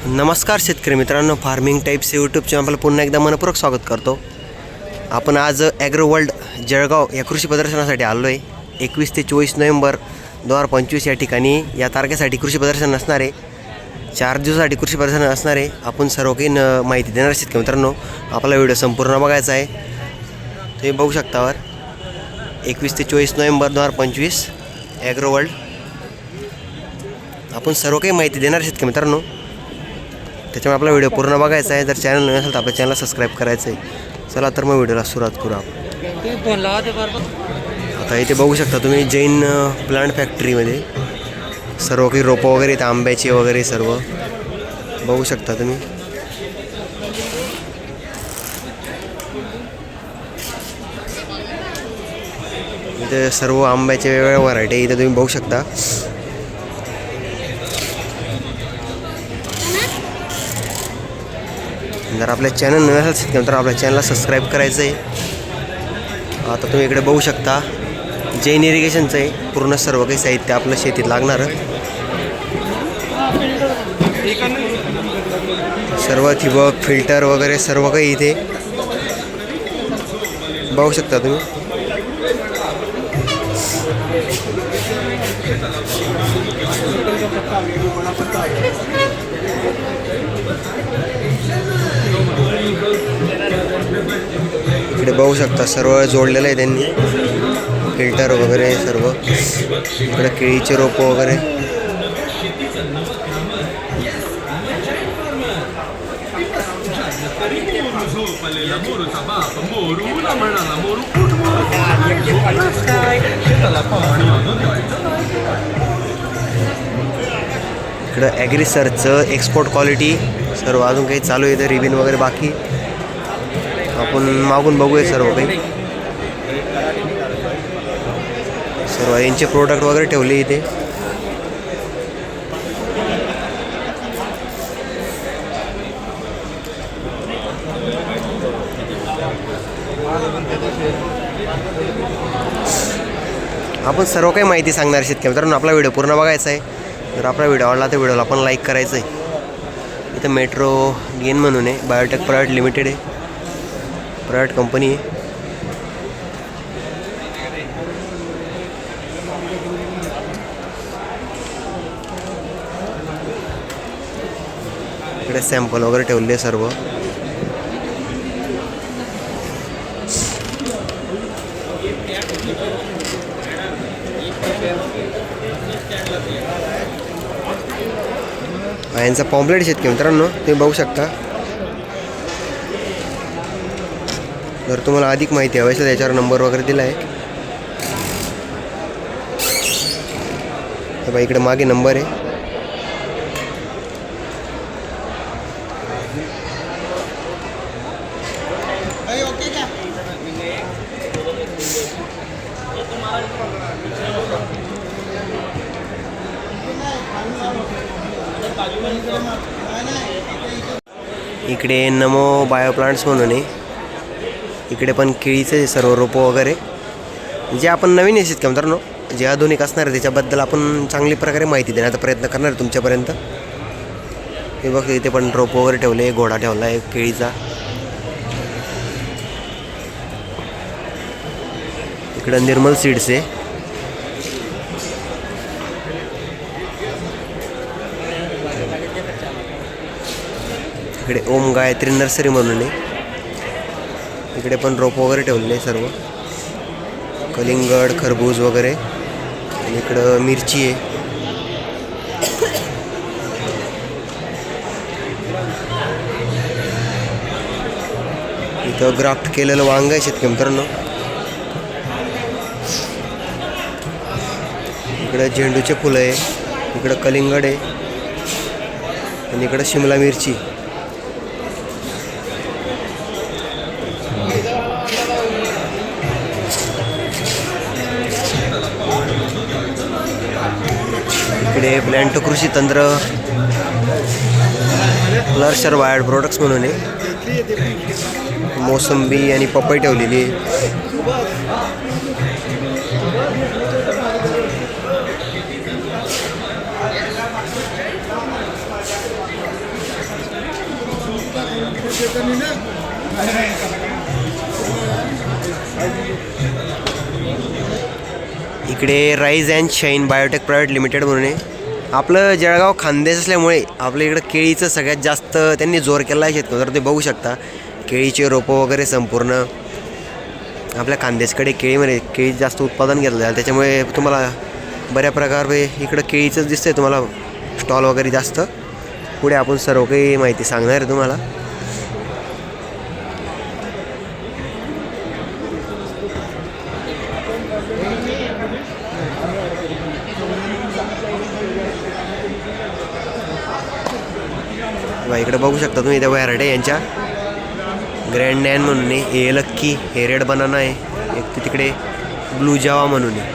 नमस्कार शेतकरी मित्रांनो, फार्मिंग टाईप्स यूट्यूब चॅनल पुन्हा एकदा मनपूर्वक स्वागत करतो. आपण आज ॲग्रो वर्ल्ड जळगाव या कृषी प्रदर्शनासाठी आलो आहे. 21 ते 24 नोव्हेंबर 2025 या ठिकाणी या तारखेसाठी कृषी प्रदर्शन असणार आहे. 4 दिवसासाठी कृषी प्रदर्शन असणार आहे. आपण सर्व काही माहिती देणार शेतकरी मित्रांनो. आपला व्हिडिओ संपूर्ण बघायचा आहे. तुम्ही बघू शकता वर 21 ते 24 नोव्हेंबर 2025 ॲग्रो वर्ल्ड. आपण सर्व काही माहिती देणार शेतकरी मित्रांनो. त्याच्यामुळे आपला व्हिडिओ पूर्ण बघायचा आहे. जर चॅनल नवीन असेल तर आपल्या चॅनलला सबस्क्राईब करायचं आहे. चला तर मग व्हिडिओला सुरुवात करू आपण. आता इथे बघू शकता तुम्ही जैन प्लांट फॅक्टरीमध्ये सर्व काही रोपं वगैरे इथे आंब्याची वगैरे सर्व बघू शकता तुम्ही. इथे सर्व आंब्याच्या वेगवेगळ्या व्हरायटी इथे तुम्ही बघू शकता. जर आपल्या चॅनल नवीन असेल तर आपल्या चॅनलला सबस्क्राईब करायचं आहे. आता तुम्ही इकडे बघू शकता जैन इरिगेशनचं आहे. पूर्ण सर्व काही साहित्य आपलं शेतीत लागणार सर्व ठिबक फिल्टर वगैरे सर्व काही इथे बघू शकता तुम्ही. इकडे बघू शकता सर्व जोडलेलं आहे त्यांनी, फिल्टर वगैरे सर्व. इकडे केळीचे रोप वगैरे इकडं ॲग्रिसर्चचं एक्सपोर्ट क्वालिटी सर्व अजून काही चालू आहे. रिबिन वगैरे बाकी आपण मागून बघूया सर्व काही. सर्व यांचे प्रोडक्ट वगैरे ठेवले इथे. आपण सर्व काही माहिती सांगणार शेतकरी मित्रांनो. आपला व्हिडिओ पूर्ण बघायचा आहे. जर आपला व्हिडिओ आवडला तर व्हिडिओला आपण लाईक करायचं आहे. इथं मेट्रो गेन म्हणून आहे, बायोटेक प्रायव्हेट लिमिटेड आहे, प्रायव्हेट कंपनी आहे. इकडे सॅम्पल वगैरे ठेवले सर्व. यांचा पॉम्पलेट शेतकरी मित्रांनो तुम्ही बघू शकता. जर तुम्हाला अधिक माहिती हवी असेल त्याच्यावर नंबर वगैरे दिला आहे. बघा इकडे मागे नंबर आहे. इकडे नमो बायो प्लांट्स म्हणून आहे. इकडे पण केळीचे सर्व रोपं वगैरे जे आपण नवीन आहे शेतकरी मित्रांनो, जे आधुनिक असणार आहे त्याच्याबद्दल आपण चांगली प्रकारे माहिती देण्याचा प्रयत्न करणार आहे तुमच्यापर्यंत. हे बघ इथे पण रोपं वगैरे ठेवले, घोडा ठेवला आहे केळीचा. इकडे निर्मल सीड्स आहे. इकडे ओम गायत्री नर्सरी म्हणून आहे. इकडे पण रोप वगैरे ठेवलेले सर्व, कलिंगड खरबूज वगैरे. आणि इकडं मिरची आहे. इथं ग्राफ्ट केलेलं वांग आहे शेतकरी मित्रांनो. इकडं झेंडूचे फुलं आहे. इकडं कलिंगड आहे आणि इकडं शिमला मिरची. इकडे प्लॅन्टो कृषी तंत्र फ्लर्शर वायर्ड प्रोडक्ट्स म्हणून आहे. मोसंबी आणि पपई ठेवलेली आहे. इकडे rise and shine biotech private limited म्हणून आहे. आपलं जळगाव खानदेश असल्यामुळे आपल्या इकडं केळीचं सगळ्यात जास्त त्यांनी जोर केला आहे शेतकरी. तर ते बघू शकता केळीचे रोपं वगैरे संपूर्ण आपल्या खानदेशकडे केळी जास्त उत्पादन घेतलं जातं. त्याच्यामुळे तुम्हाला बऱ्या प्रकारे इकडं केळीचंच दिसतंय तुम्हाला स्टॉल वगैरे जास्त. पुढे आपण सर्व काही माहिती सांगणार आहे तुम्हाला. इकडे बघू शकता तुम्ही त्या व्हरायटी यांच्या ग्रँड नॅन म्हणून आहे, हे लक्की, हे रेड बनाना आहे, एक ते तिकडे ब्लू जावा म्हणून आहे.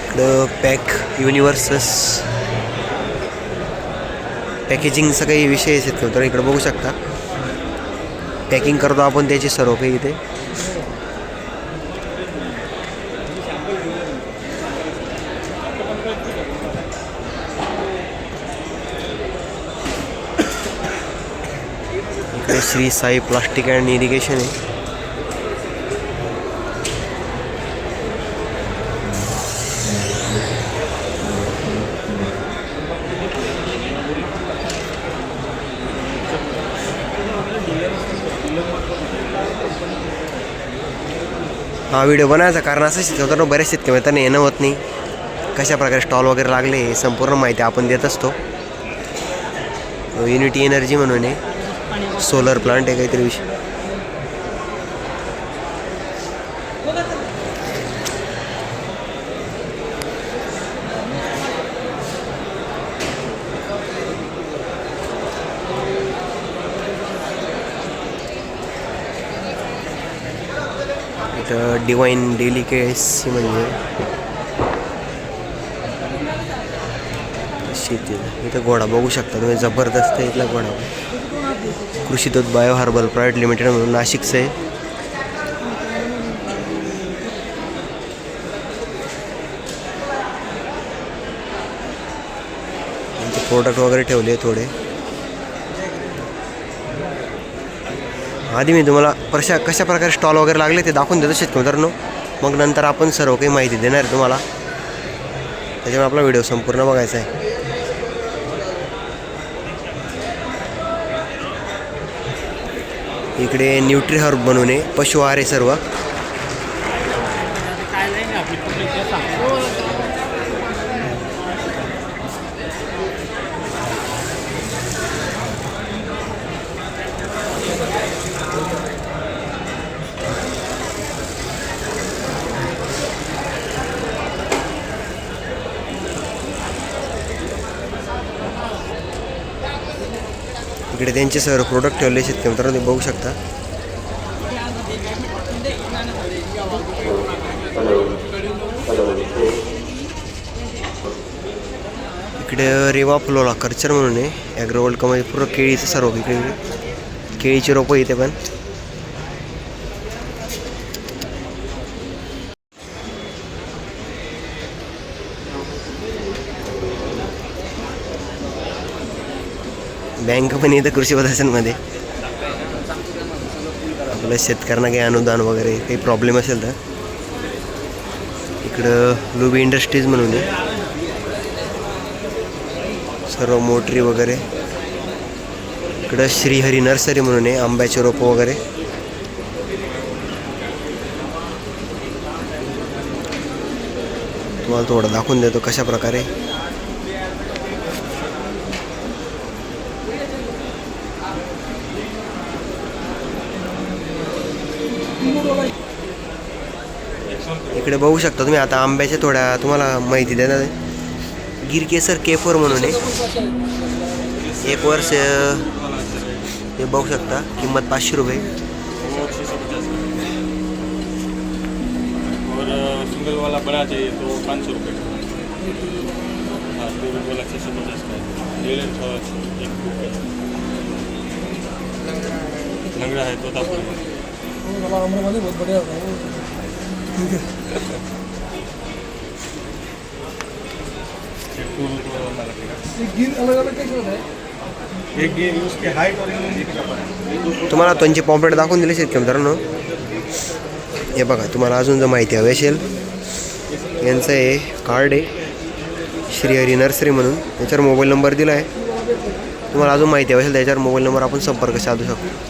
इकडं पॅक युनिव्हर्सस पॅकेजिंगचा काही विषय आहेत तर इकडे बघू शकता पॅकिंग करतो आपण त्याची सर्व काही इथे. Shri Sai plastic and irrigation आहे. हा व्हिडिओ बनायचं कारण असं शेतकऱ्यांना बऱ्याच शेतकऱ्यांना येणं होत नाही. कशा प्रकारे स्टॉल वगैरे लागले हे संपूर्ण माहिती आपण देत असतो. युनिटी एनर्जी म्हणून आहे, सोलर प्लांट आहे काहीतरी विषय. इथं डिवाइन डेलिकेसी म्हणजे शेती. इथं घोडा बघू शकता तुम्ही, जबरदस्त आहे इथला घोडा. कृषी दूध बायो हर्बल प्रायव्हेट लिमिटेड म्हणून नाशिकचं आहे. प्रोडक्ट वगैरे ठेवले थोडे. आधी मी तुम्हाला कशा प्रकारे स्टॉल वगैरे लागले ते दाखवून देतो शेतकरी मित्रांनो. मग नंतर आपण सर्व काही माहिती देणार आहे तुम्हाला. त्याच्यामुळे आपला व्हिडिओ संपूर्ण बघायचा आहे. इकडे न्यूट्री हर्ब बनवून आहे, पशु आहार आहे सर्व. इकडे त्यांचे सर्व प्रोडक्ट ठेवले शेतकरी मित्रांनो बघू शकता. इकडे रेवा फ्लोरा कल्चर म्हणून आहे, ॲग्रोवर्ल्ड कंपनी. पूर्ण केळीचं सर्व इकडे केळीची रोपं इथे पण. बँक पण इथं कृषी पदार्थांमध्ये. आपल्या शेतकऱ्यांना काही अनुदान वगैरे काही प्रॉब्लेम असेल तर इकडं लुबी इंडस्ट्रीज म्हणून आहे, सर्व मोटरी वगैरे. इकडं श्रीहरी नर्सरी म्हणून आहे, आंब्याचे रोपं वगैरे. तुम्हाला थोडं दाखवून देतो कशा प्रकारे. इकडे बघू शकता तुम्ही आता आंब्याच्या थोड्या तुम्हाला माहिती देणार आहे. गिरकेसर केफर म्हणून आहे, 1 वर्ष हे बघू शकता. किंमत 500 रुपये. और सिंगल वाला बड़ा चाहिए तो 500 रुपये. हाँ, 2 वाला 650 का है. ले लें थोड़ा एक लंगड़ा है तोतापुरी. बहुत बढ़िया होता है. अलग अलग कैसे होता है. एक ये उसकी हाइट और एक का फर्क। तुम्हाला त्यांची पॉम्पलेट दाखवून दिली शेतकरी मित्रांनो. हे बघा, तुम्हाला अजून जर माहिती हवी असेल यांचं हे कार्ड आहे श्रीहरी नर्सरी म्हणून, याच्यावर मोबाईल नंबर दिला आहे. तुम्हाला अजून माहिती हवी असेल त्याच्यावर मोबाईल नंबर आपण संपर्क साधू शकतो.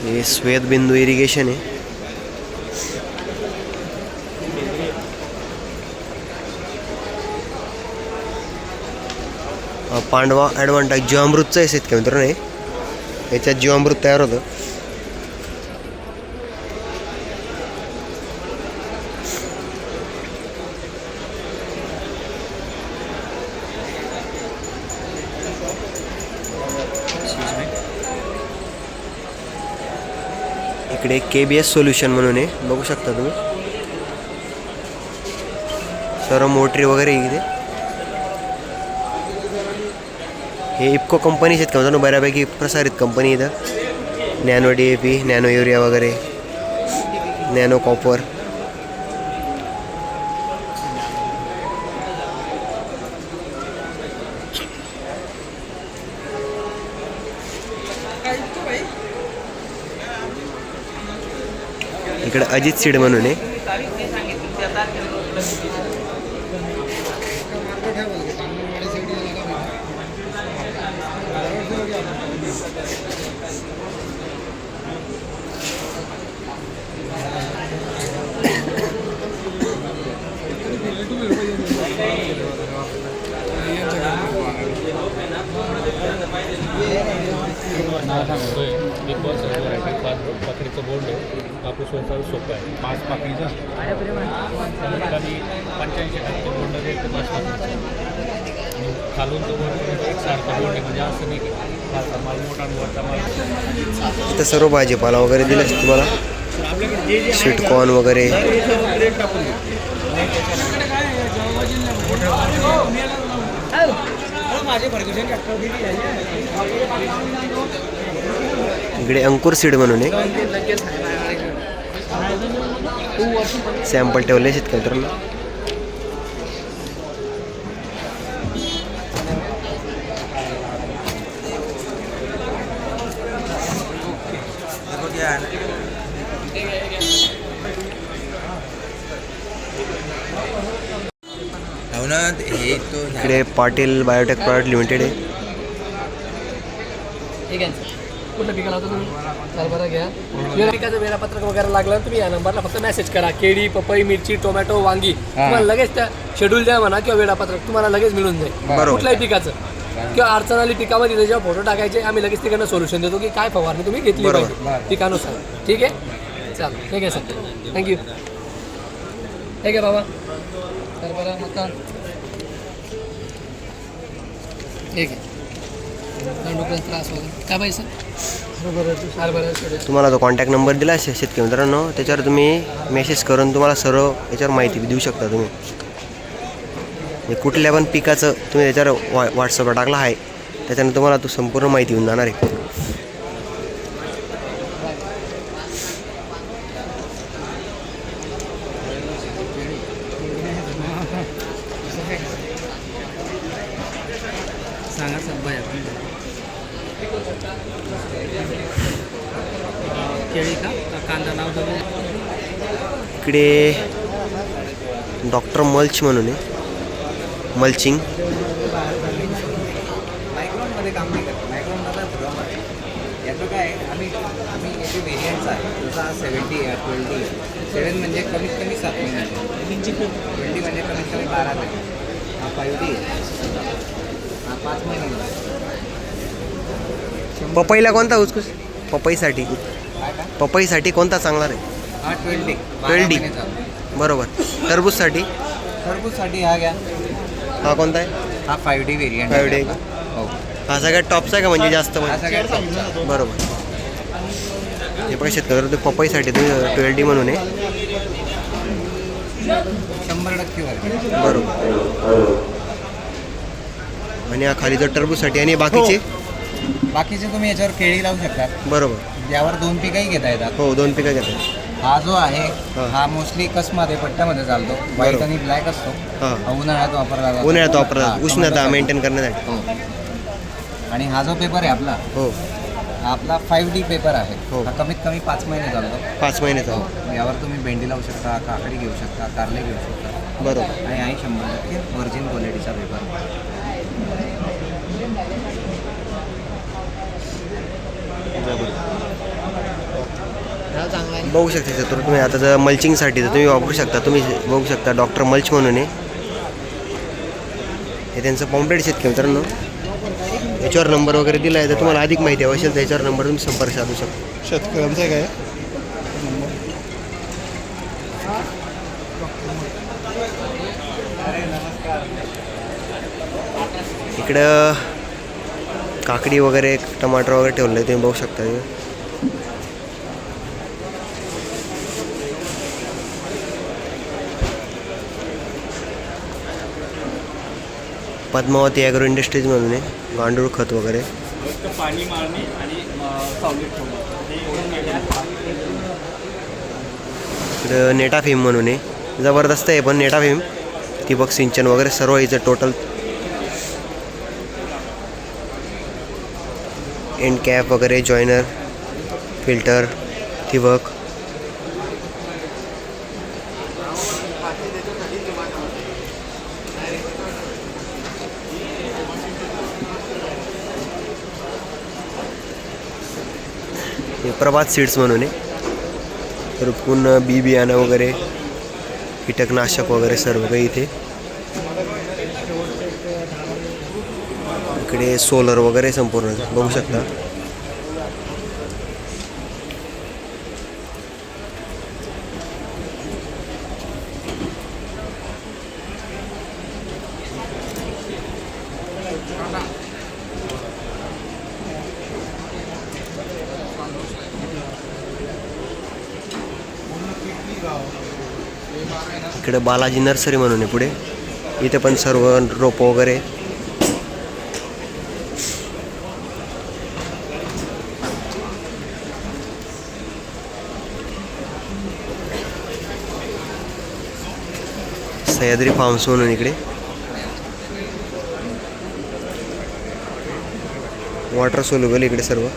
हे श्वेतबिंदू इरिगेशन आहे. पांडवा ॲडव्हान्टेज जीवामृतचं आहे शेतकरी मित्रांनो. हे याच्यात जीवामृत तयार होतं. इकडे KBS सोल्युशन म्हणून आहे, बघू शकता तुम्ही. सर्व मोटरी वगैरे इथे. हे इफको कंपनी आहेत का मित्रांनो, बऱ्यापैकी प्रसारित कंपनी इथं. नॅनो DAP, नॅनो युरिया वगैरे, नॅनो कॉपर. इकडे अजित सीड म्हणून आहे. पाकळीचं बोर्ड आहे, कापूस व्यवसाय सोपं आहे. 5 पाकळीचं कमी 85% बोर्ड आहे, 5 पाकळीचं. आणि खालूनचं बोर्ड एक सारखं बोर्ड आहे, म्हणजे असं नाही की खालचा माल मोठा आणि वरचा माल. इथं सर्व भाजीपाला वगैरे दिला तुम्हाला, स्वीटकॉर्न वगैरे. इकडे अंकुर सीड म्हणून आहे, सॅम्पल ठेवले शेतकरी मित्रांनो. इकडे पाटील बायोटेक प्रोडक्ट लिमिटेड आहे. कुठलं पिकाला होतं तुम्ही हरभरा घ्या. पिकाचं वेळापत्रक वगैरे लागलं तुम्ही या नंबरला फक्त मेसेज करा. केळी, पपई, मिरची, टोमॅटो, वांगी, तुम्हाला लगेच त्या शेड्यूल द्या म्हणा किंवा वेळापत्रक तुम्हाला लगेच मिळून जाईल. कुठल्याही पिकाचं किंवा अडचण आली पिकामध्ये त्याच्यावर फोटो टाकायचे, आम्ही लगेच तिकडनं सोल्युशन देतो की काय फवारणी तुम्ही घेतली पाहिजे पिकानुसार. ठीक आहे, चालेल. ठीक आहे सर, थँक्यू. ठीक आहे बाबा. हरभरा मका ठीक आहे. त्रास वगैरे काय पाहिजे सर? हरभरा तुम्हाला जो कॉन्टॅक्ट नंबर दिला असेल शेतकरी मित्रांनो, त्याच्यावर तुम्ही मेसेज करून तुम्हाला सर्व याच्यावर माहिती देऊ शकता तुम्ही. कुठल्या पण पिकाचं तुम्ही त्याच्यावर व्हॉट्सअपला टाकला आहे, त्याच्यानं तुम्हाला तो संपूर्ण माहिती येऊन जाणार आहे. सांगा सर बाय. केळी का कांदा नाव तुम्ही. इकडे डॉक्टर मल्च म्हणून आहे, मल्चिंग. मायक्रॉनमध्ये काम नाही करत. मायक्रॉनमध्ये भ्रम आहे. याचं काय आहे, आम्ही याचे व्हेरियंट्स आहे. जसा 70 आहे, 20 आहे. 7 म्हणजे कमीत कमी 7 महिने, 20 म्हणजे कमीत कमी 12 महिने. हा 5D आहे, हा 5 महिने. पपईला कोणता उसकूस? पपईसाठी पपईसाठी कोणता चांगला आहे? हा 20 12D. बरोबर. टरबूजसाठी? टरबूजसाठी हा घ्या. हा कोणता आहे? हा 5D व्हेरियंट. 5D. हो, हा सगळ्यात टॉपचा आहे का, म्हणजे जास्त हा म्हणजे? सगळ्यात टॉपचा. बरोबर. हे पण शेतकरी पपईसाठी तुम्ही 12D म्हणून आहे. 100% वर. बरोबर. आणि हा खाली जर टरबूजसाठी आणि बाकीचे बाकीचे तुम्ही याच्यावर केळी लावू शकता, बरोबर. यावर 2 पिकंही घेता येतात. हो 2 पिकं घेतात. हा जो आहे हा. हा मोस्टली कसमध्ये पट्ट्यामध्ये चालतो, व्हाईट बरोबर. आणि ब्लॅक असतो. हां हा उन्हाळ्यात वापरला जातो. उन्हाळ्यात वापरला हा, उष्णता टोमॅटोसाठी. मेंटेन करण्यासाठी. हो. आणि हा जो पेपर आहे आपला, हो हा आपला 5D पेपर आहे. हो. हा कमीत कमी 5 महिने चालतो. 5 महिन्याचा. हो. यावर तुम्ही भेंडी लावू शकता, काकडी घेऊ शकता, कारले घेऊ शकता. बरोबर. आणि आहे 100% व्हर्जिन क्वालिटीचा पेपर. बघू शकता तर तुम्ही आता जर मल्चिंगसाठी तर तुम्ही वापरू शकता. तुम्ही बघू शकता डॉक्टर मल्च म्हणून आहे. हे त्यांचं पॉम्पलेट शेतकरी मित्रांनो. याच्यावर नंबर वगैरे दिला आहे, तर तुम्हाला अधिक माहिती हवी असेल तर याच्यावर नंबर तुम्ही संपर्क साधू शकता. शेतकऱ्यांचं काय इकडं काकडी वगैरे टमाटर वगैरे ठेवलं आहे, तुम्ही बघू शकता. पद्मावती ॲग्रो इंडस्ट्रीज म्हणून आहे. गांडूळ खत वगैरे. पाणी मारणे आणि सावलीत ठेवणं हे इकडं नेटाफिम म्हणून आहे. जबरदस्त आहे पण नेटाफिम. ठिबक सिंचन वगैरे सर्व हिचं टोटल. एंड कॅप वगैरे, जॉयनर, फिल्टर, ठिबक. हे प्रभात सीड्स म्हणून आहे. तर पुन्हा बी बियाणं वगैरे, कीटकनाशक वगैरे सर्व काही इथे. इकडे सोलर वगैरे संपूर्ण बघू शकता. इकडे बालाजी नर्सरी म्हणून आहे पुढे. इथे पण सर्व रोपं वगैरे. सह्याद्री फार्म्स म्हणून इकडे. वॉटर सोल्युबल इकडे सर्व.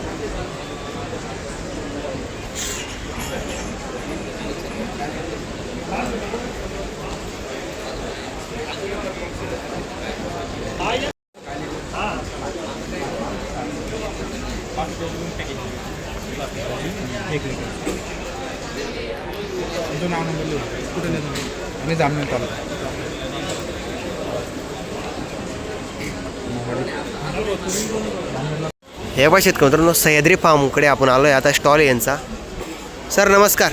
मी जामून चालू. हे बघा शेतकरी मित्रांनो, सह्याद्री फार्मकडे आपण आलो आहे. आता स्टॉल आहे यांचा. सर नमस्कार.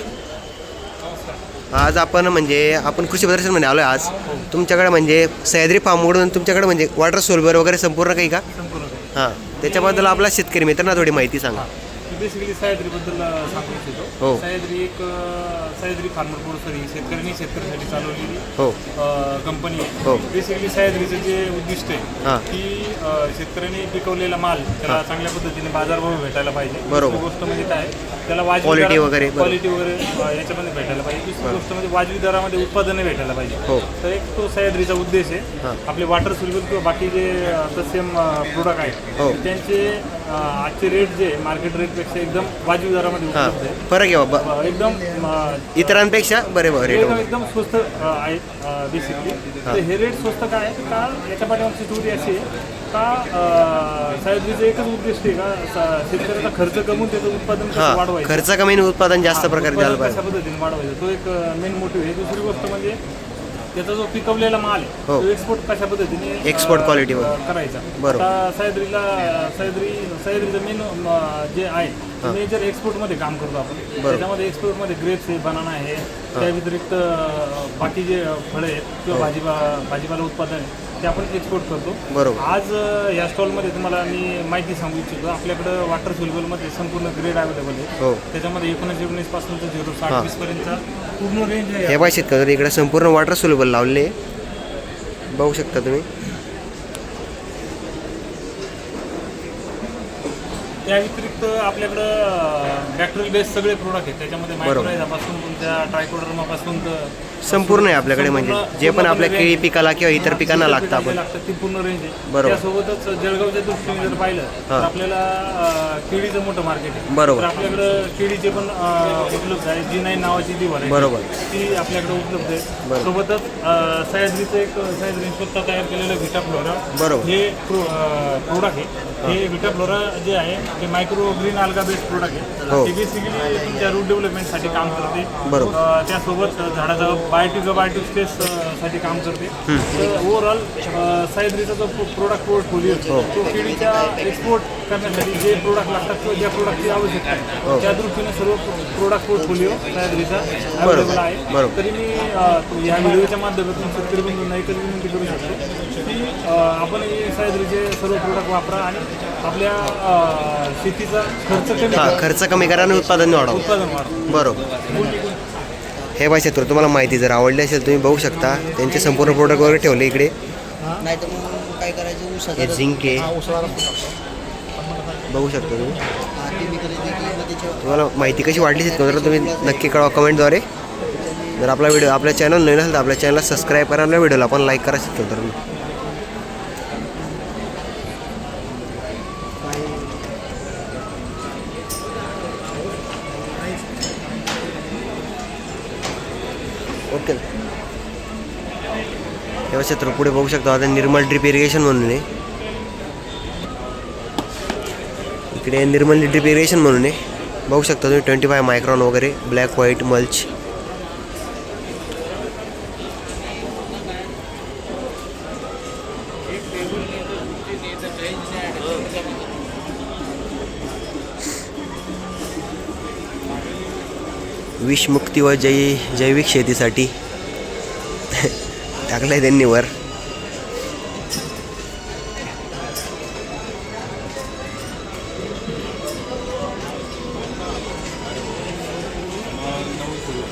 आज आपण कृषी प्रदर्शनमध्ये आलो आहे आज. तुमच्याकडे म्हणजे सह्याद्री फार्मकडून तुमच्याकडे म्हणजे वॉटर सोल्युबल वगैरे संपूर्ण काही का? हां, त्याच्याबद्दल आपला शेतकरी मित्रांना थोडी माहिती सांगा. बेसिकली सह्याद्रीबद्दल सांगू इच्छितो. हो. सह्याद्री फार्मर प्रोड्युसर ही शेतकऱ्यासाठी चालवलेली हो कंपनी आहे. हो. बेसिकली सह्याद्रीचं जे उद्दिष्ट आहे हां की शेतकऱ्यांनी पिकवलेला माल त्याला चांगल्या पद्धतीने बाजारभाव भेटायला पाहिजे. बरोबर. दुसरी गोष्ट म्हणजे काय, त्याला वाजवी क्वालिटी दरात- वगैरे. क्वालिटी वगैरे याच्यामध्ये भेटायला पाहिजे. दुसरी गोष्ट म्हणजे वाजवी दरामध्ये उत्पादने भेटायला पाहिजे. हो. तर एक तो सह्याद्रीचा उद्देश आहे. हां. आपले वॉटर सोल्युबल किंवा बाकी जे तत्सम प्रोडक्ट आहेत हो. त्यांचे आजचे रेट जे मार्केट रेटपेक्षा एकदम वाजवी दरामध्ये हां उपलब्ध आहे. फरक आहे बाबा एकदम इतरांपेक्षा बरे बा रेट वगैरे. एकदम स्वस्त आहेत बेसिकली. हां. तर हे रेट स्वस्त काय आहे का, याच्या पाठीमागची स्टोरी अशी आहे का सह्याद्रीचं एकच उद्दिष्ट आहे का शेतकऱ्याचा खर्च कमवून त्याचं उत्पादन कसं हां, वाढवायचं, खर्च कमी आणि उत्पादन जास्त प्रकारे द्यायला उत्पादन पाहिजे. कशा पद्धतीने वाढवायचं, तो एक मेन मोटिव्ह आहे. दुसरी गोष्ट म्हणजे त्याचा जो पिकवलेला माल आहे हो. तो एक्सपोर्ट कशा पद्धतीने Export quality वर. करायचा. बरोबर. आता सह्याद्रीचं मेन जे आहे हां. मेजर एक्सपोर्टमध्ये काम करतो आपण. बरोबर. त्याच्यामध्ये एक्सपोर्टमध्ये ग्रेप्स आहे, बनाना आहे, त्या व्यतिरिक्त बाकी जे फळं आहेत किंवा भाजीपाला उत्पादन आहे ते आपण एक्सपोर्ट करतो. बरोबर. आज या स्टॉलमध्ये तुम्हाला मी माहिती सांगू इच्छितो. आपल्याकडं वॉटर सोल्युबलमध्ये संपूर्ण ग्रेड अवेलेबल आहे. हो. त्याच्यामध्ये 19 पासून 0 हां. 60 पर्यंतचा पूर्ण रेंज आहे. हे बघा शेतकरी इकडे संपूर्ण वॉटर सोल्युबल लावले बघू शकता तुम्ही. त्या व्यतिरिक्त आपल्याकडं बॅक्टेरियल बेस सगळे प्रोडक्ट आहेत. त्याच्यामध्ये मायक्रोरायझापासून तुमच्या ट्रायकोडर्मापासून तर संपूर्ण आहे आपल्याकडे, म्हणजे जे पण आपल्या केळी पिकाला किंवा इतर पिकांना लागतं आपण. ती पूर्ण रेंज आहे. बरोबर. त्यासोबतच जळगावच्या दृष्टीने जर पाहिलं तर आपल्याला केळीचं मोठं मार्केट आहे. बरोबर. तर आपल्याकडं केळीचे पण उपलब्ध आहे. G9 नावाची जी व्हरायटी बरोबर. ती आपल्याकडे उपलब्ध आहे. सोबतच सह्याद्रीचं एक सह्याद्री स्वतः तयार केलेलं व्हिटा फ्लोरा बरोबर. हे प्रोडक्ट आहे. हे व्हिटा फ्लोरा जे आहे ते मायक्रो ग्रीन आल्गा बेस्ड प्रोडक्ट आहे. हो. ते बेसिकली तुमच्या रूट डेव्हलपमेंटसाठी काम करते. बरोबर. त्यासोबत झाडाचं बायोटिक स्पेस साठी काम करते. तर ओव्हरऑल सह्याद्रीचा जो प्रोडक्ट पोर्टफोलिओ तो केळीच्या एक्सपोर्ट करण्यासाठी जे प्रोडक्ट लागतात किंवा ज्या प्रोडक्टची आवश्यकता आहे त्या दृष्टीने सर्व प्रोडक्ट पोर्टफोलिओ सह्याद्रीचा अवेलेबल आहे. तरी मी या व्हिडिओच्या माध्यमातून शेतकरी बंधूंना एकच विनंती करू शकतो की आपण हे सह्याद्रीचे सर्व प्रोडक्ट वापरा आणि आपल्या शेतीचा खर्च कमी करा आणि उत्पादन वाढवा. बरोबर. हे बघा शेतकरी, तुम्हाला माहिती जर आवडली असेल तुम्ही बघू शकता त्यांचे संपूर्ण प्रोडक्ट वगैरे ठेवले इकडे. नाही तर मग काय करायचं हे झिंक आहे, बघू शकता तुम्ही. तुम्हाला माहिती कशी वाटली शेतकरी तुम्ही नक्की कळवा कमेंटद्वारे. जर आपला व्हिडिओ आपल्या चॅनल नवीन असेल तर आपल्या चॅनलला सबस्क्राईब करा आणि व्हिडिओला आपण लाईक करा शेतकरी. ओके. तेव्हा क्षेत्र पुढे बघू शकतो आता निर्मल ड्रिप इरिगेशन म्हणून आहे. इकडे निर्मल ड्रिप इरिगेशन म्हणून आहे, बघू शकता तुम्ही. 25 मायक्रॉन वगैरे ब्लॅक व्हाईट मल्च. विषमुक्ती व जैविक शेतीसाठी टाकलं आहे त्यांनी वर.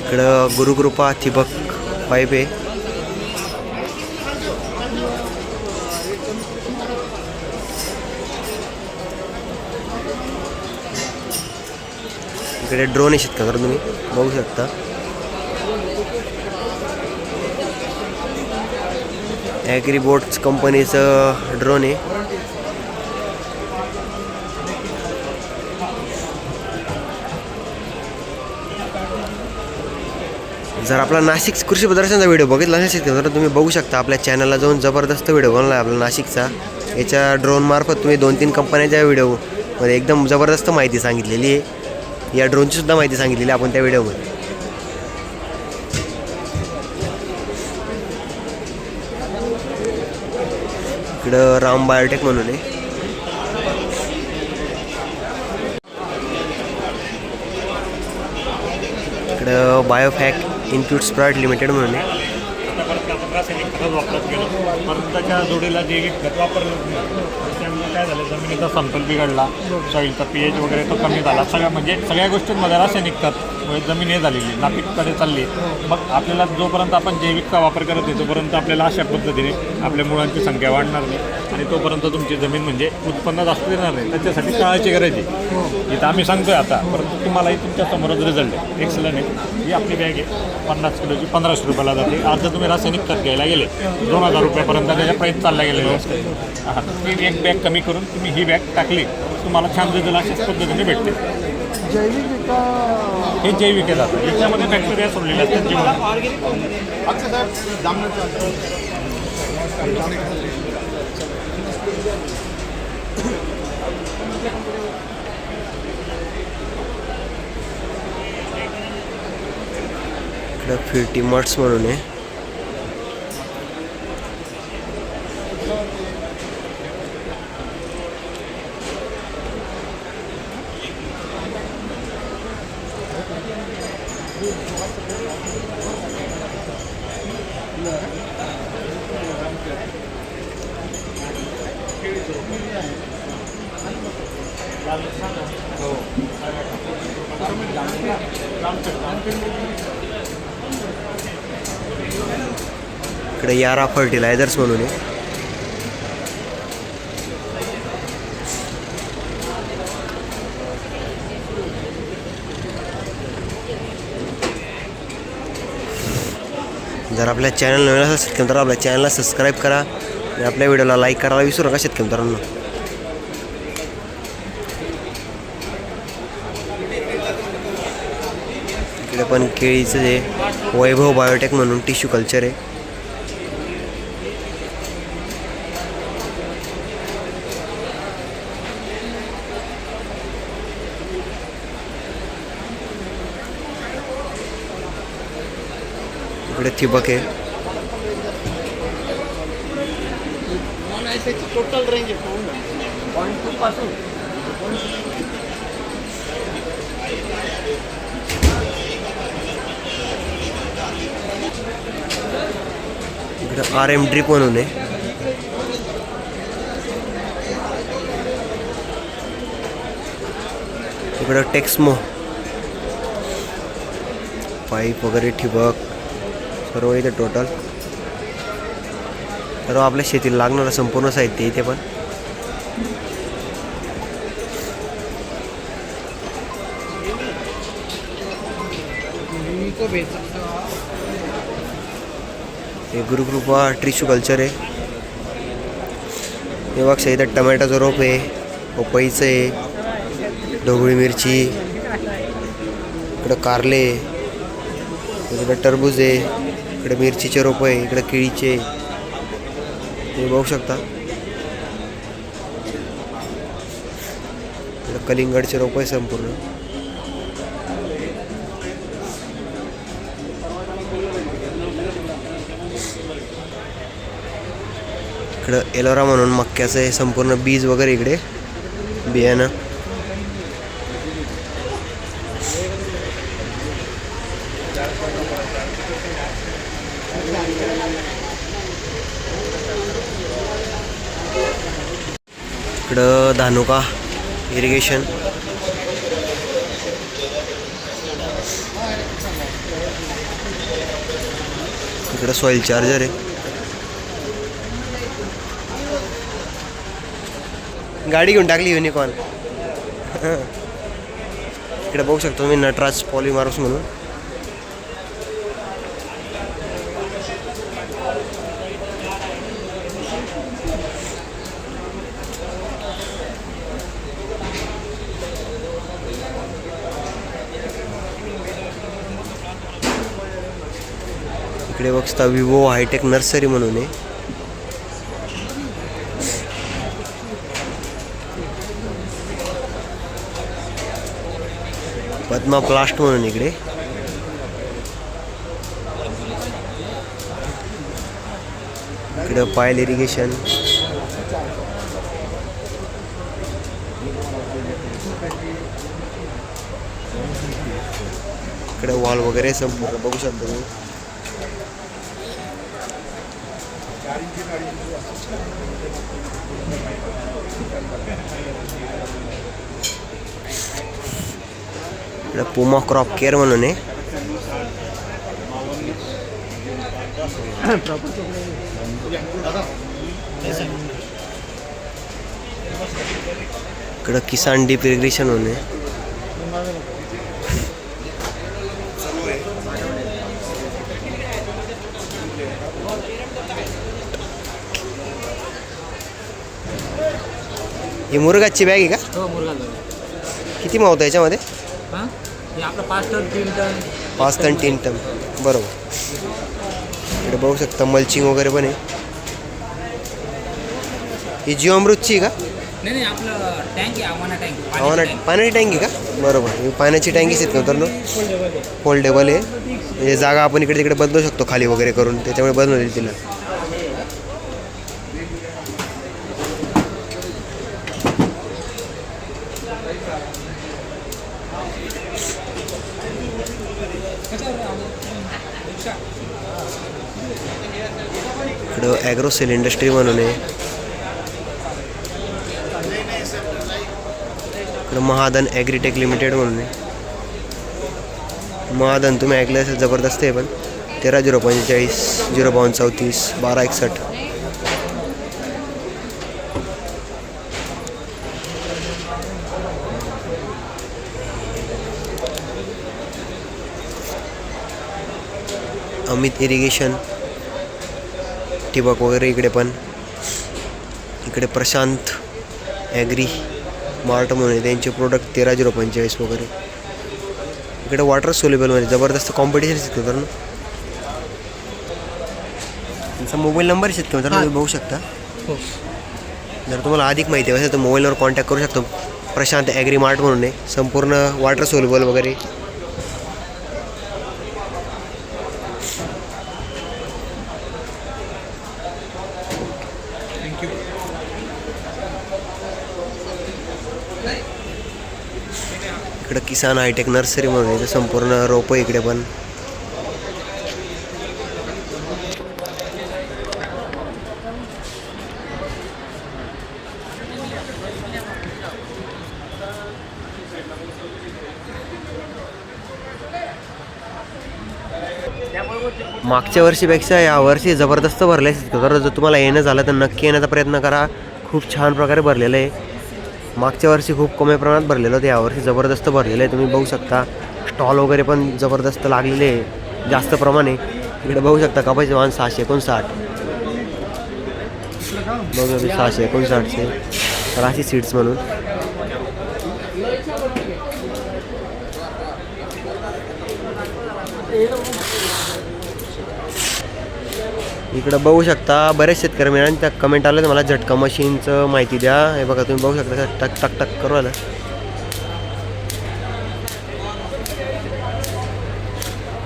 इकडं गुरुकृपा ठिबक पाईप आहे. इकडे ड्रोन आहे शेतकरी तुम्ही बघू शकता. ॲग्री बोट्स कंपनीचं ड्रोन आहे. जर आपला नाशिक कृषी प्रदर्शनाचा व्हिडिओ बघितला नसेल तर तुम्ही बघू शकता आपल्या चॅनलला जाऊन जबरदस्त व्हिडिओ बनला आहे आपला नाशिकचा. याच्या ड्रोनमार्फत तुम्ही 2-3 कंपन्यांच्या व्हिडिओमध्ये एकदम जबरदस्त माहिती सांगितलेली आहे. या ड्रोनची सुद्धा माहिती सांगितलेली आपण त्या व्हिडिओमध्ये. इकडं राम बायोटेक म्हणून आहे. इकडं बायोफॅक इन्क्यूट्स प्रायव्हेट लिमिटेड म्हणून आहे. आपण रासायनिक खत वापरत गेलो परंतु त्याच्या जोडीला जैविक खत वापरलं त्यामुळे काय झालं, जमिनीचा समतोल बिघडला, सॉईलचा pH वगैरे तो कमी झाला. सगळ्या गोष्टींमध्ये रासायनिक खत जमीन हे झालेली नापीककडे चालली. मग आपल्याला जोपर्यंत आपण जैविकचा वापर करत नाही तोपर्यंत आपल्याला अशा पद्धतीने आपल्या मुळांची संख्या वाढणार नाही आणि तोपर्यंत तुमची जमीन म्हणजे उत्पन्न जास्त देणार नाही. त्याच्यासाठी काळाची गरज आहे. इथं आम्ही सांगतोय आता, परंतु तुम्हालाही तुमच्या समोरच रिझल्ट आहे. एक्सलंट आहे. ही आपली बॅग आहे 50 किलोची 1500 रुपयाला जाते. आज जर तुम्ही रासायनिक खत घ्यायला गेले 2000 रुपयापर्यंत त्याच्या प्राईस चालल्या गेलेले असते. ती एक बॅग कमी करून तुम्ही ही बॅग टाकली तुम्हाला छान रिझल्ट अशाच पद्धतीने भेटते. हे जैविक आहे जातं. याच्यामध्ये बॅक्टेरिया सोडलेले असतात जीवन. इकडं फिरटी मट्स म्हणून आहे. इकडे यारा फर्टिलायझर्स म्हणून आहे. जर आपल्या चॅनल नवीन असेल शेतकरी मित्रांनो आपल्या चॅनलला सबस्क्राईब करा आणि आपल्या व्हिडिओला लाईक करायला विसरू नका शेतकरी मित्रांनो. इकडे पण केळीचं जे वैभव बायोटेक म्हणून टिश्यू कल्चर आहे. इकडे ठिबक आहे. टोटल रेंज इकडे RM ड्रिप म्हणून आहे. इकडं टेक्समो पाईप वगैरे ठिबक सर्व इथे टोटल सर्व आपल्या शेतीला लागणारं संपूर्ण साहित्य इथे पण. हे गुरुकृपा टिश्यू कल्चर आहे. हे बघा इथं टमॅटोचं रोप आहे, पपईचं आहे, ढोबळी मिरची, इकडं कारले, इकडे टरबूज आहे, इकडे मिरचीचे रोप आहे, इकडे केळीचे हे बघू शकता. इकडे कलिंगडचे रोप आहे संपूर्ण. इकडं एलोरा म्हणून मक्याचं आहे संपूर्ण बीज वगैरे इकडे बियाणं. इकडं धानुका इरिगेशन. इकडं सॉइल चार्जर आहे. गाडी घेऊन टाकली युनिकॉर्न. इकडे बघू शकतो तुम्ही नटराज पॉलीमार्क्स म्हणून. इकडे बघता विवो हायटेक नर्सरी म्हणून आहे. पद्मा प्लास्ट म्हणून इकडे. इकडे पायल इरिगेशन. इकडे वॉल वगैरे संपूर्ण बघू शकतो तुम्ही. इकडे पुमा क्रॉप केअर म्हणून आहे. इकडं किसान डीप इरिगेशन म्हणून आहे. ही मुरगाची बॅग आहे का? हो मुरगा. किती मावतं याच्यामध्ये? हां हे आपलं 5 टन 3 टन 5 टन 3 टन बरोबर. इकडे बघू शकता मल्चिंग वगैरे पण आहे. ही जीवामृतची आहे का? नाही आपलं टँक आहे आव्हाना टँक. पाण्याची टँकी का? बरोबर. ही पाण्याची टँकीच आहेत मित्रांनो. फोल्डेबल आहे म्हणजे जागा आपण इकडे तिकडे बदलू शकतो खाली वगैरे करून, त्याच्यामुळे बदलवली तिला. इकडं ॲग्रोसेल इंडस्ट्री म्हणून आहे. इकडं महाधन ॲग्रीटेक लिमिटेड म्हणून आहे. महाधन तुम्ही ऐकलं असेल, जबरदस्त आहे. पण 13/045 05234 1261. अमित इरिगेशन ठिबक वगैरे इकडे पण. इकडे प्रशांत ॲग्री मार्ट म्हणून आहे, त्यांचे प्रोडक्ट 13,045 वगैरे. इकडे वॉटर सोल्युबलमध्ये जबरदस्त कॉम्पिटिशन शिकतो तर ना. त्यांचा मोबाईल नंबर शिकतो तर तुम्ही बघू शकता. हो. जर तुम्हाला अधिक माहिती असेल तर मोबाईलवर कॉन्टॅक्ट करू शकतो. प्रशांत ॲग्री मार्ट म्हणून आहे, संपूर्ण वॉटर सोल्युबल वगैरे. इकडं किसान हायटेक नर्सरी म्हणून आहे, संपूर्ण रोपं इकडे पण. मागच्या वर्षीपेक्षा यावर्षी जबरदस्त भरले तर जर तुम्हाला येणं झालं तर नक्की येण्याचा प्रयत्न करा. खूप छान प्रकारे भरलेलं आहे. मागच्या वर्षी खूप कमी प्रमाणात भरलेलं होतं, यावर्षी जबरदस्त भरलेलं आहे. तुम्ही बघू शकता स्टॉल वगैरे पण जबरदस्त लागलेले आहे जास्त प्रमाणे. इकडे बघू शकता कपाचे वाहन 659. बघू 659चे राशी सीड्स म्हणून. इकडं बघू शकता बरेच शेतकरी मिळाले त्या कमेंट आले तर मला झटका मशीनचं माहिती द्या. हे बघा तुम्ही बघू शकता टक टक टक करू आलं.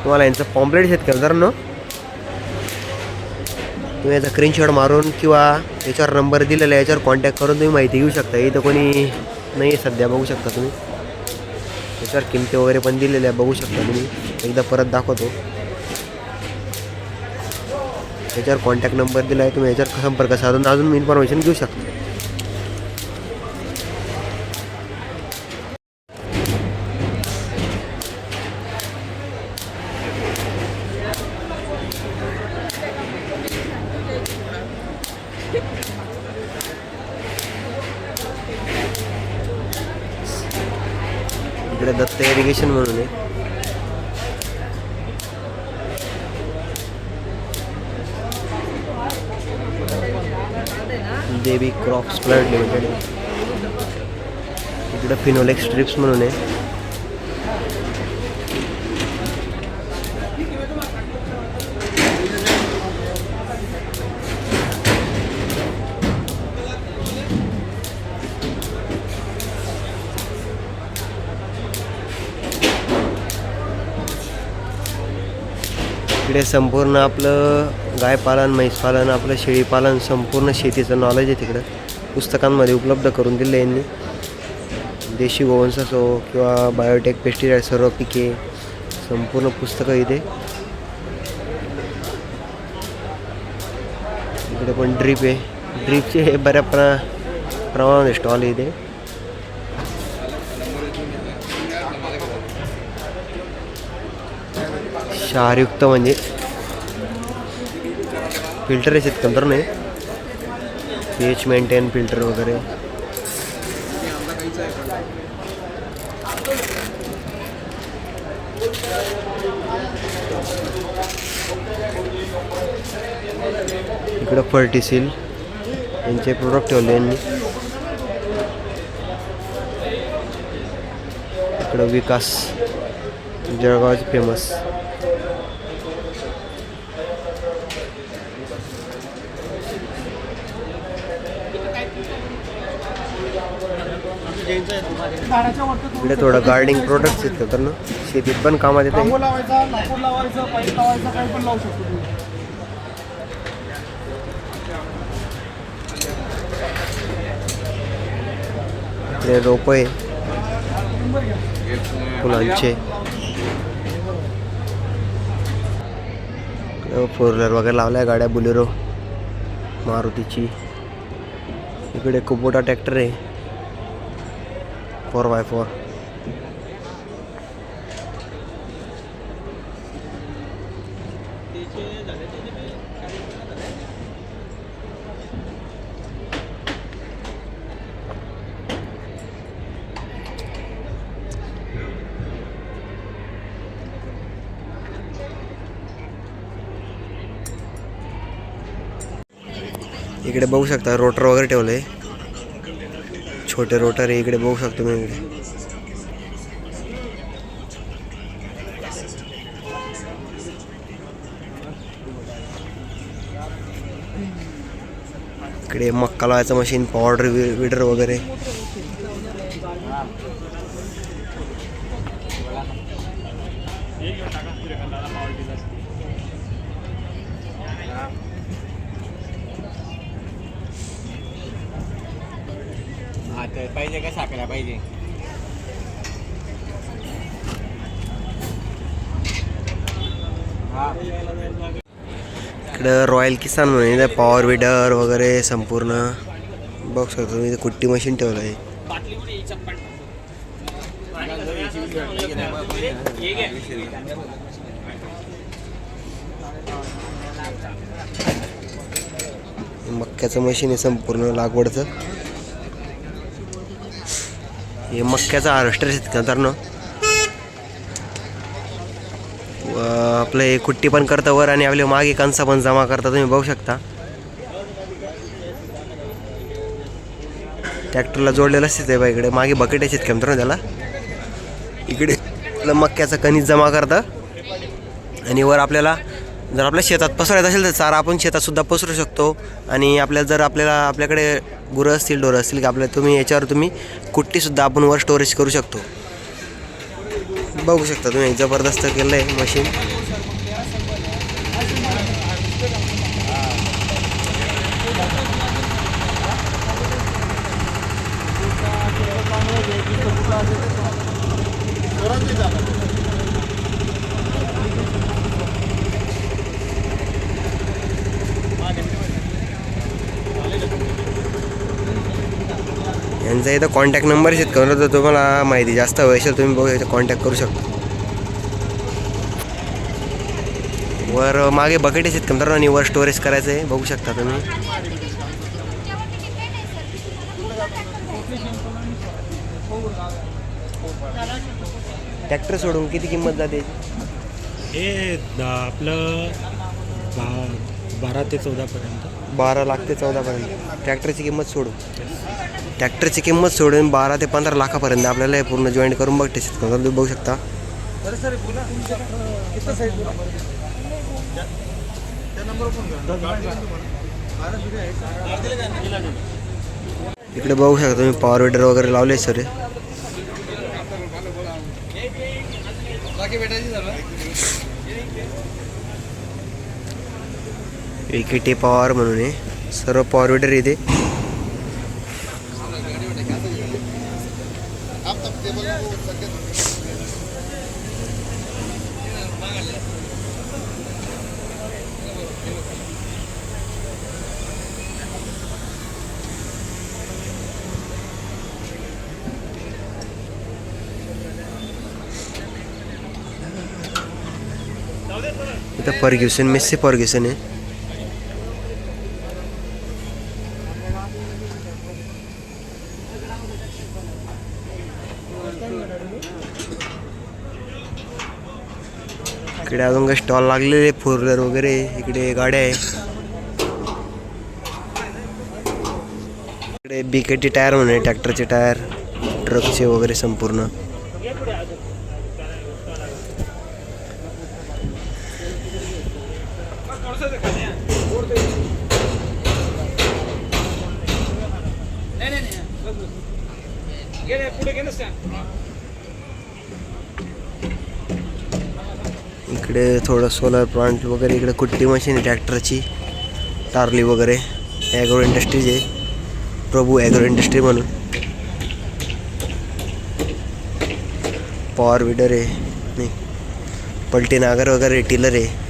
तुम्हाला यांचं पॉम्पलेट शेतकरी जर ना तुम्ही याचा स्क्रीनशॉट मारून किंवा याच्यावर नंबर दिलेला आहे याच्यावर कॉन्टॅक्ट करून तुम्ही माहिती घेऊ शकता. इथं कोणी नाही आहे सध्या, बघू शकता तुम्ही. याच्यावर किमती वगैरे पण दिलेल्या आहे, बघू शकता तुम्ही. एकदा परत दाखवतो. याच्यावर कॉन्टॅक्ट नंबर दिला आहे, तुम्ही याच्यावर संपर्क साधून अजून इन्फॉर्मेशन घेऊ शकता. इकडे दत्त इरिगेशन म्हणून आहे. देवी क्रॉप्स प्रायव्हेट लिमिटेड. इकडे फिनोलेक्स स्ट्रिप्स म्हणून आहे. इकडे संपूर्ण आपलं गायपालन, म्हैसपालन, आपलं शेळीपालन, संपूर्ण शेतीचं नॉलेज आहे तिकडं पुस्तकांमध्ये उपलब्ध करून दिलं यांनी. देशी गोवंश असो किंवा बायोटेक, पेस्टिसाइड, सर्व पिके, संपूर्ण पुस्तकं इथे. इकडे पण ड्रीप आहे. ड्रीपचे हे बऱ्या प्रमाणात स्टॉल आहे इथे. क्षारयुक्त म्हणजे फिल्टर आहे शेतकंतर नाही, pH मेंटेन फिल्टर वगैरे. इकडं फर्टिसिल यांचे प्रोडक्ट ठेवले यांनी. इकडं विकास जळगावचे फेमस. इकडे थोडं गार्डनिंग प्रोडक्ट्स आहेत तर ना शेतीत पण कामात येते. इकडे रोप आहे फुलांचे. फोर व्हीलर वगैरे लावल्या गाड्या, बुलेरो मारुतीची. इकडे कुबोटा ट्रॅक्टर आहे 4x4. इकडे बघू शकता रोटर वगैरे ठेवले, छोटे रोटर आहे इकडे बघू शकतो मी. इकडे मक्का लावायचं मशीन, पावडर विडर वगैरे. हा तर पाहिजे का साखरा पाहिजे? इकडं रॉयल किसान म्हणून इथं पॉवर विडर वगैरे संपूर्ण बघू शकतो तुम्ही. इथे कुट्टी मशीन ठेवलं आहे. मक्याचं मशीन आहे संपूर्ण लागवडचं. हे मक्याचा हार्वेस्टर शेतकऱ्यांना आपलं हे कुट्टी पण करतं वर आणि आपले मागे कणसा पण जमा करता तुम्ही बघू शकता. ट्रॅक्टरला जोडलेलं असते ते इकडे मागे बकेट आहेत का मित्रांनो त्याला. इकडे आपलं मक्याचं कणीस जमा करतं आणि वर आपल्याला जर आपल्या शेतात पसरायचं असेल तर चारा आपण शेतात सुद्धा पसरू शकतो. आणि आपल्याला जर आपल्याकडे गुरं असतील ढोरं असतील की आपल्या तुम्ही याच्यावर तुम्ही कुट्टीसुद्धा आपण वर स्टोरेज करू शकतो. बघू शकता तुम्ही जबरदस्त केलं आहे मशीन. यांचा इथं कॉन्टॅक्ट नंबर शेतकऱ्यांना तर तुम्हाला माहिती जास्त हवी असेल तुम्ही बघू इथं कॉन्टॅक्ट करू शकता. वर मागे बकेट आहेत शेतकऱ्यांना आणि वर स्टोरेज करायचं आहे बघू शकता तुम्ही. ट्रॅक्टर सोडून किती किंमत जाते? हे आपलं 12 ते 14पर्यंत. 12 लाख ते 14पर्यंत ट्रॅक्टरची किंमत सोडून. ट्रॅक्टरची किंमत सोडून 12 ते 15 लाखापर्यंत आपल्याला हे पूर्ण जॉईंट करून बघते शेतकऱ्यांना तुम्ही बघू शकता. इकडे बघू शकता तुम्ही पॉवर विडर वगैरे लावले सर. विकेटी पॉवर म्हणून आहे सर्व पॉवर विडर इथे. इथं फर्ग्युसन मेस्सी फर्ग्युसन आहे. इकडे अजून काही स्टॉल लागलेले फोर व्हीलर वगैरे. इकडे गाड्या आहे. इकडे बीकेटी टायर म्हणून ट्रॅक्टरचे टायर ट्रकचे वगैरे संपूर्ण. इकडे थोडं सोलर प्लांट वगैरे. इकडे कुट्टी मशीन आहे ट्रॅक्टरची टारली वगैरे. ॲग्रो इंडस्ट्रीज आहे प्रभू ॲग्रो इंडस्ट्री म्हणून. पॉवर विडर आहे नाही पलटी नागर वगैरे टिलर आहे.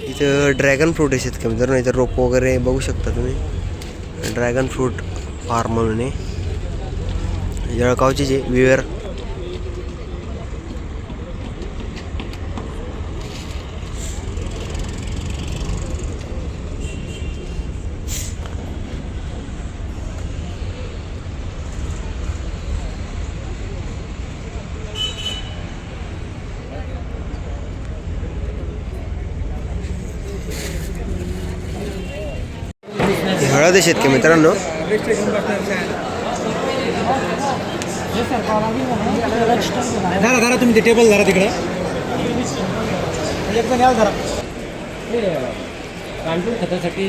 इथं ड्रॅगन फ्रूट आहे शेतकरी जर इथं रोप वगैरे बघू शकता तुम्ही. ड्रॅगन फ्रूट फार्म म्हणून आहे जळगावची जे विवेर. राहू दे शेतकरी मित्रांनो. धरा धरा तुम्ही ते टेबल धरा तिकडं एकदम याल धरा. गांडूळ खतासाठी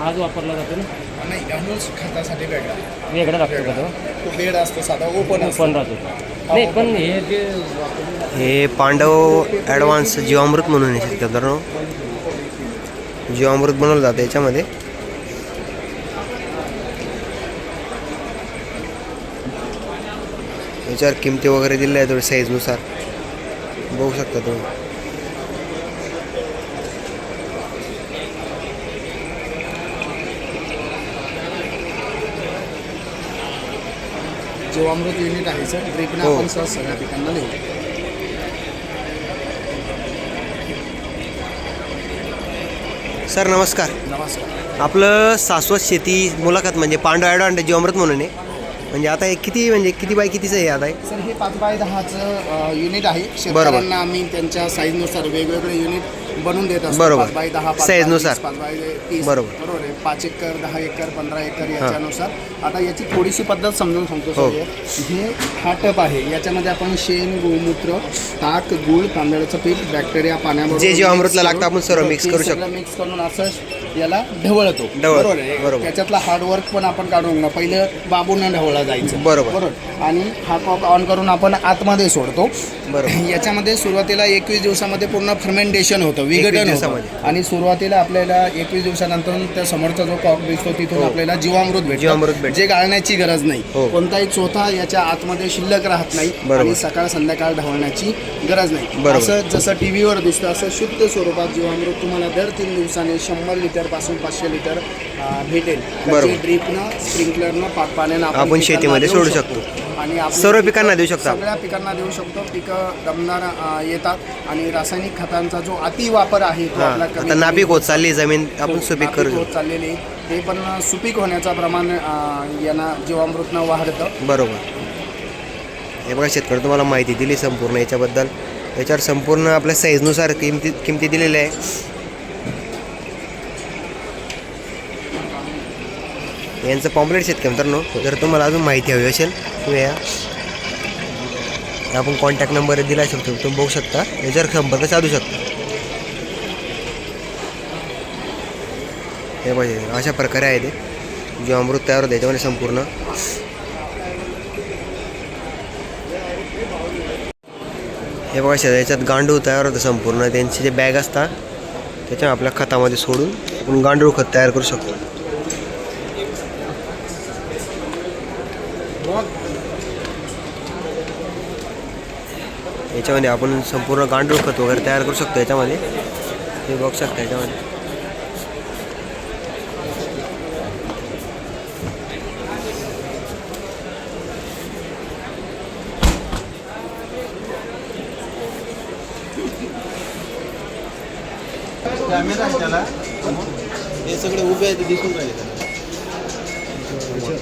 आज वापरला जातो ना, नाही गांडूळ खतासाठी वेगळा वेगळा लागतो का तो बेड असतो साधा ओपन पण राहतो. नाही पण हे जे हे पांडव ॲडव्हान्स जीवामृत म्हणून आहे शेतकरी मित्रांनो. जीवामृत बनवलं जातं याच्यामध्ये. याच्यावर किमती वगैरे दिल्या आहे थोडी साईजनुसार बघू शकता तुम्ही. जीवामृत युनिट आहे सर. ड्रिपने हो. आपण सहज सगळ्या पिकांना लिहू. सर नमस्कार. नमस्कार. आपलं शाश्वत शेती मुलाखत म्हणजे पांडव ॲडव्हान्स जीवामृत म्हणून आहे. म्हणजे आता हे किती बाय कितीचं आहे आता हे? सर हे 5x10चं युनिट आहे. शेतकऱ्यांना आम्ही त्यांच्या साईजनुसार वेगवेगळे युनिट बनवून देत असतो. बरोबर. 5x10, साईजनुसार. 5x30. बरोबर. बरोबर आहे. 5 एकर, 10 एकर, 15 एकर याच्यानुसार. आता याची थोडीशी पद्धत समजून सांगतो हो. सर. हे हा टप आहे. याच्यामध्ये आपण शेण, गोमूत्र, ताक, गूळ, तांदळाचं पीठ, बॅक्टेरिया पाण्याबरोबर जे जीवामृतला mix लागतं आपण सर्व करून- mix करू शकतो. सगळं मिक्स करून असं याला ढवळतो. ढवळतो. बरोबर आहे. बरोबर. त्याच्यातला हार्डवर्क पण आपण काढून घ्या. पहिलं बांबूनं ढवळा जायचं. बरोबर. आणि हा कॉक ऑन करून आपण आतमध्ये सोडतो. बरोबर. याच्यामध्ये सुरुवातीला 21 दिवसामध्ये पूर्ण फर्मेंटेशन होतं, 21 विघटन दिवसामध्ये. होतं. आणि सुरुवातीला आपल्याला 21 दिवसानंतर त्या समोरचा जो कॉक दिसतो तिथून आपल्याला जीवामृत जीवामृत भेटतं. जे गाळण्याची गरज नाही. हो. कोणताही चोथा याच्या आतमध्ये शिल्लक राहत नाही. बरोबर. आणि सकाळ संध्याकाळ ढवळण्याची गरज नाही. बरोबर. असं जसं टीव्हीवर दिसतं असं शुद्ध स्वरूपात जीवामृत तुम्हाला दर 3 दिवसाने 100 लिटर पासून 500 लिटर भेटेल. बरोबर. ड्रीपनं, स्प्रिंकलरनं, पाण्यानं आपण पिकांना शेतीमध्ये देऊ सोडू शकतो. आणि आपण सर्व पिकांना देऊ शकतो. सगळ्या पिकांना देऊ शकतो. पिकं दमदार येतात. आणि रासायनिक खतांचा जो अति वापर आहे तो हां आपला आता नापीक होत चालली जमीन आपण हो, सुपीक नापीक करू होत शकतो. चाललेली. ते पण सुपीक होण्याचं प्रमाण यांना जीवामृतनं वाढतं. बरोबर. हे बघा शेतकरी तुम्हाला माहिती दिली संपूर्ण याच्याबद्दल. याच्यावर संपूर्ण आपल्या साईजनुसार किमती दिलेल्या आहे. यांचं पॉम्पलेट शेतकरी मित्रांनो. जर तुम्हाला अजून माहिती हवी असेल तुम्ही या आपण कॉन्टॅक्ट नंबर दिला शकतो, तुम्ही बघू शकता. याच्यावर संपर्क साधू शकता. हे पाहिजे अशा प्रकारे आहे ते जीवामृत तयार होतं याच्यामध्ये संपूर्ण. हे बघा याच्यात गांडूळ तयार होतं संपूर्ण. त्यांचे जे बॅग असतात त्याच्या आपल्या खतामध्ये सोडून आपण गांडूळ खत तयार करू शकतो. याच्यामध्ये आपण संपूर्ण गांडूळ खत वगैरे तयार करू शकतो. याच्यामध्ये हे बघू शकता. याच्यामध्ये हे सगळे उभे आहेत दिसून राहिले.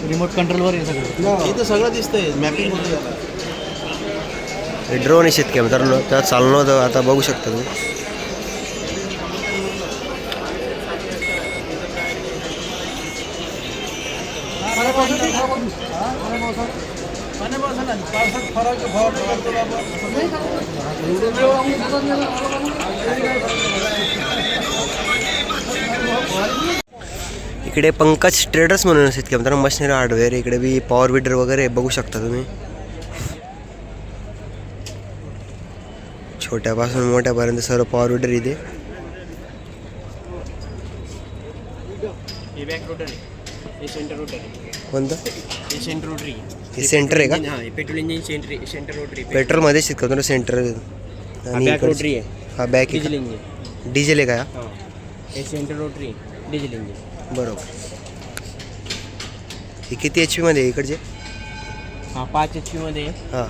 रिमोट कंट्रोलवर आहे सगळं. इथं सगळं दिसतंय मॅपिंग होतं याला. हे ड्रोन आहे शेतकरी मित्रांनो. त्यात चाललं होतं आता बघू शकता तुम्ही. इकडे पंकज ट्रेडर्स म्हणून शेतकरी मित्रांनो मशिनरी हार्डवेअर. इकडे बी पॉवर विडर वगैरे बघू शकता तुम्ही. छोट्यापासून मोठ्यापर्यंत सर्व पॉवर विडर इथे. हे बॅक रोटर आहे, हे सेंटर रोटर आहे, कोणतं हे सेंटर रोटरी. हे सेंटर आहे का? हां, हे पेट्रोल इंजिन सेंटर रोटरी. पेट्रोलमध्ये शेतकरी मित्रांनो सेंटर. हा बॅक रोटरी आहे, हा बॅक डिझेल इंजिन. डिझेल आहे का? हां, हे सेंटर रोटरी डिझेल इंजिन. बरोबर. हे किती HP मध्ये आहे इकडचे? हा 5 HP मध्ये आहे, हां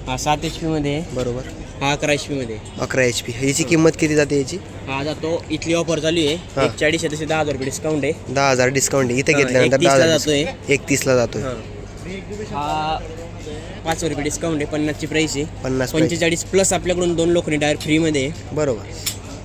हा 7 HP मध्ये आहे, बरोबर. हा 11 HP मध्ये आहे. 11 HP. ह्याची किंमत किती जाते याची? हा जातो इथली ऑफर चालू आहे, हा. 140 तसे 10,000 रुपये डिस्काउंट आहे. 10,000 डिस्काउंट इथे हा, घेतल्यानंतर 31 ला 10,000 जातोय. 31ला जातोय. हां, हा 500 रुपये डिस्काउंट आहे, 50ची प्राईस आहे. 50 45 प्लस आपल्याकडून 2 लोखंडी टायर फ्रीमध्ये आहे. बरोबर.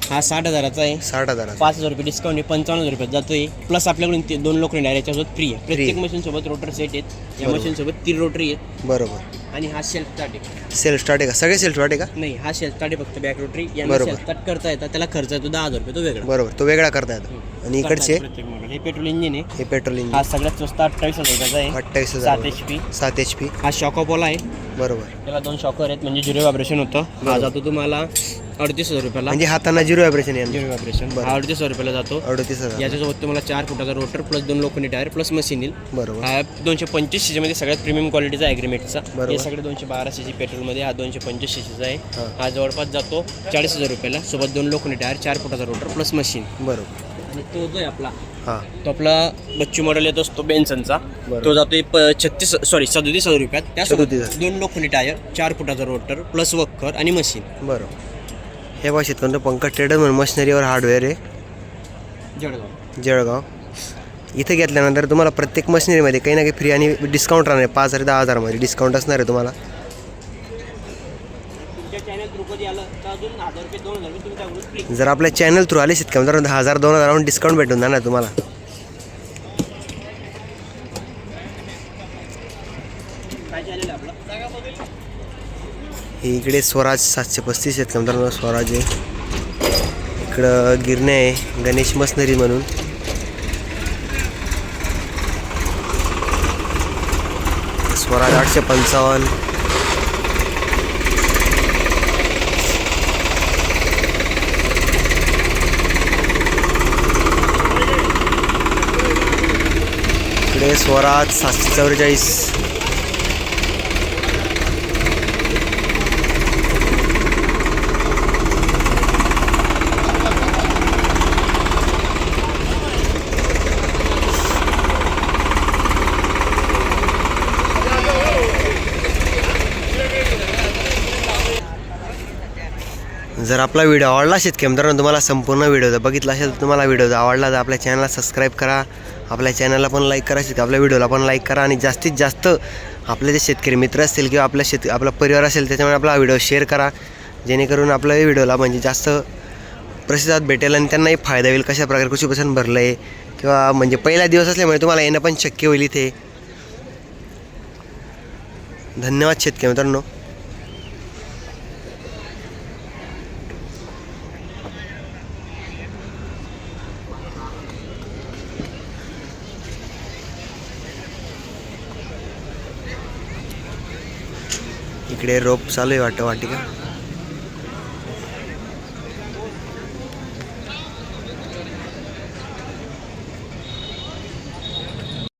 हा 60,000चा आहे. 60,000. 5,000 रुपये डिस्काउंट आहे, 55,000 रुपयात जातोय. प्लस आपल्याकडून 2 लोखंडी डायरेक्ट याच्यासोबत फ्री आहे. प्रत्येक मशीन सोबत रोटर सेट आहेत. या बरोबर. मशीन सोबत 3 रोटरी आहेत. बरोबर. आणि हा सेल्फ स्टार्ट आहे. सेल्फ स्टार्ट आहे का? सगळे सेल्फ स्टार्ट आहे का? नाही, हा सेल्फ स्टार्ट आहे फक्त बॅक रोटरी. यांना बरोबर. सेल्फ स्टार्ट करता येतात. त्याला खर्च येतो 10,000 रुपये, तो वेगळा. बरोबर, तो वेगळा करता येतो. आणि इकडचे प्रत्येक मॉडेल हे पेट्रोल इंजिन आहे. हे पेट्रोल इंजिन हा सगळ्यात स्वस्त 28,000 रुपयाचा आहे. 28,000. 7 HP. 7 HP. हा शॉकअपोला आहे. बरोबर. त्याला 2 शॉकर आहेत म्हणजे 0 व्हायब्रेशन होतं. हा जातो तुम्हाला 38,000 रुपयाला. म्हणजे हातांना 0 व्हायब्रेशन आहे. 0 व्हायब्रेशन. बरं. हा 38,000 रुपयाला जातो. 38,000. याच्यासोबत तुम्हाला 4 फुटाचा रोटर प्लस 2 लोखंडी टायर प्लस मशीन येईल. बरोबर. हा 225 सीसी मध्ये सगळ्यात प्रीमियम क्वालिटीचा ॲग्रीमेटचा. बरोबर. हे सगळे 212 सीसी पेट्रोलमध्ये. हा 225 सीसीचा आहे. हां. हा जवळपास जातो 40,000 रुपयाला. सोबत 2 लोखंडी टायर 4 फुटाचा रोटर प्लस मशीन. बरोबर. आणि तो जो आहे आपला, हां. तो आपला बच्चू मॉडेल येतो असतो बेन्सनचा. बरोबर. तो जातोय 37,000 रुपयात. त्यासोबत 37,000. 2 लोखंडी टायर 4 फुटाचा रोटर प्लस वक्कर आणि मशीन. बरोबर. हे बघा शेतकऱ्यांचं पंकज ट्रेडर म्हणून मशिनरीवर हार्डवेअर आहे, जळगाव. जळगाव. इथे घेतल्यानंतर तुम्हाला प्रत्येक मशिनरीमध्ये काही ना काही फ्री आणि डिस्काउंट राहणार आहे. 5,000 ते 10,000 डिस्काउंट असणार आहे तुम्हाला. तुमच्या चॅनल थ्रू कधी आलं तर अजून 1,000 रुपये 2,000 रुपये तुमच्याकडून फ्री. जर आपल्या चॅनल थ्रू आले शेतकऱ्यांना तर 1,000-2,000 डिस्काउंट भेटून जाणार तुम्हाला. काय चॅनल आहे आपलं? हे इकडे स्वराज 735 आहेत मित्रांनो. स्वराज आहे. इकडं गिरणे आहे गणेश मशनरी म्हणून. स्वराज 855. इकडे स्वराज 744. जर आपला व्हिडिओ आवडला शेतकरी मित्रांनो, तुम्हाला संपूर्ण व्हिडिओ जर बघितला असेल तर तुम्हाला व्हिडिओ आवडला तर आपल्या चॅनलला सबस्क्राईब करा. आपल्या चॅनलला पण लाईक करा. आपल्या व्हिडिओला पण लाईक करा. आणि जास्तीत जास्त आपले जे शेतकरी मित्र असतील किंवा आपला परिवार असेल त्याच्यामुळे आपला व्हिडिओ शेअर करा, जेणेकरून आपल्या व्हिडिओला म्हणजे जास्त प्रतिसाद भेटेल आणि त्यांनाही फायदा होईल. कशा प्रकारे कृषी पसंत भरलं आहे किंवा म्हणजे पहिला दिवस असल्यामुळे तुम्हाला येणं पण शक्य होईल इथे. धन्यवाद शेतकरी मित्रांनो. इकडे रोप चालू आहे वाटिका.